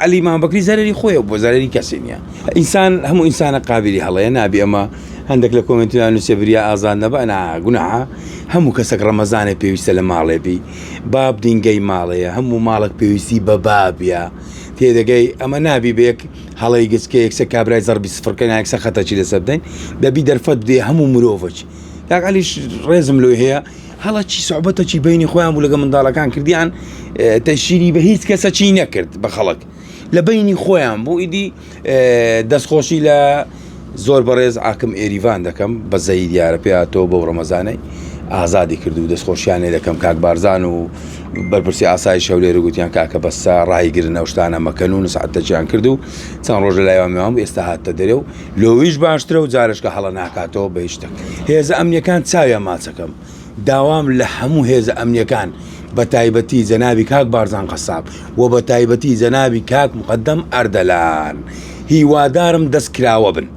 علی مامبەکری زەرری خۆی بۆ زەرری کەسی نییە. ئینسان هەموو ئینسانە قابلی هەڵەیە نابی ئەمە هەندێک لە کۆمنتیان نووسێ بریا ئازاد نەبە گوناحە هەموو کەسێک ڕەمەزانێ پێویستە لە ماڵێبی باب دینگەی ماڵەیە هەموو ماڵک پێویستی بە بابە تێدەگەی ئەمە نابی بەیەک هەڵی گچکە یەکسە کابرای زەربی سفرکەن یەکسە خەتەچی لەسەر بدەین دەبی دەرفەت دێ هەموو مرۆڤەکی یاقالیش ڕێزم لۆ هەیە هەڵەکی سوعبەتەکی بینی خۆیان بوو لەگە منداڵەکان کردیان تەشیری بە هیچ کەسە چی نەکرد بە خەڵک لە بینی خۆیان بوو ئیدی دەستخۆشی لە زۆر بەڕێز ئاکم ئێریڤان دەکەم بە زەی دیارە پێاتۆ بەو ڕەمەزانەی ئازادی کرد و دەستخۆشیانێ دەکەم کاک بارزان و بەرپرسی ئاسایی شەولێر گوتیان کاکە بەسا ڕایگرن ئەو شتانە مەکەن و سعاتەجیان کرد و چەند ڕۆژ لایوان میوان بوو ئێستا هاتە دەرێ و لۆویش باشترە و جارشکە هەڵە ناکاتەوە بە هیچ شتێک. هێزە ئەمنیەکان چاویان ماچەکەم داوام لە هەموو هێزە ئەمنیەکان بە تایبەتی جەنابی کاک بارزان قەساب و بە تایبەتی جەنابی کاک مقەدەم ئەردەلان هیوادارم دەستکراوە بن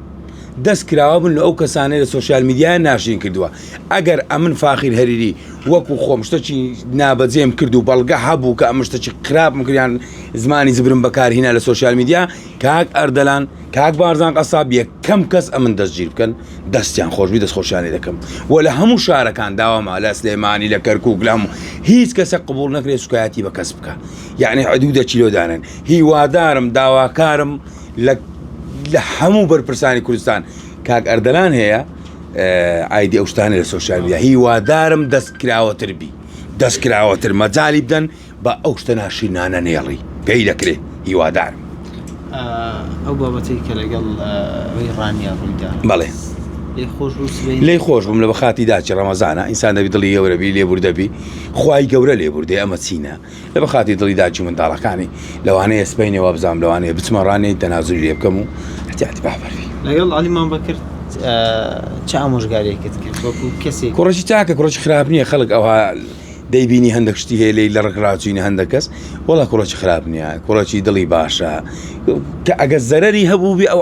دەستکراوە بن لە ئەو کەسانەی لە سۆشیال میدیای ناشرین کردووە ئەگەر ئەمن فاخیر هەریری وەکو خۆم شتێکی نابەجێم کرد و بەڵگە هەبوو کە ئەمە شتێکی خراپم کردیان زمانی زبرم بەکارهێنا لە سۆشیال میدیا کاک ئەردەلان کاک بارزان قەساب یەکەم کەس ئەمن دەستگیر بکەن دەستیان خۆشبی دەستخۆشیانی دەکەم و لە هەموو شارەکان داوامە لە سلێمانی لە کەرکووک لە هەموو هیچ کەسە قبول نەکرێت سوکایەتی بە کەس بکە یعنی حدودە چیلۆدانن هیوادارم داواکارم لە هەموو بەرپرسانی کوردستان کاک ئەردەلان هەیە ئایدی ئەو شتانە لە سۆشیال میدیا هیوادارم دەستکراوەتر بی دەستکراوەتر مەجالی بدەن بە ئەو شتە ناشرینانە نێڵی پێی دەکرێت هیوادارم ئەو بابەتی کە لەگەڵ ڕانیا ڕوویدا بەڵێ لێی خۆش بووم لە بەخاتی داچی ڕەمەزانە ئینسان دەبی دڵی گەورەبی لێبور دەبی خوای گەورە لێبوردێ ئەمە چینە لە بەخاتی دڵی داچی منداڵەکانی لەوانەیە سپینەوە بزانام لەوانەیە بچمە ڕانەی تەنازولی لێ بکەم و احتیاتی بابەروی لەگەڵ عەلی مامبەکر چه ئامۆژگاریەکەت کرد وەکو کەسێک کوڕەشی چاکە کوڕەشی خراپ نییە خەڵک ئەوها دەیبینی هەندێک شتی هەیە لێی لە ڕێکڕاچوینە هەندێک کەس وەڵا کوڕەکی خراپ نییە کوڕەکی دڵی باشە کە ئەگە زەرەری هەبوو بێ ئەو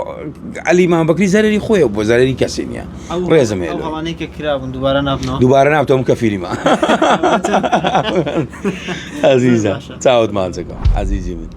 عەلی مامبەکری زەرری خۆیە بۆ زەرری کەسی نییە ڕێزم هەیە هەڵانەی کە کرابوون دووبارە نابتەوە کەفیریمە عەزیزە چاوت ماچەکە عەزیزی من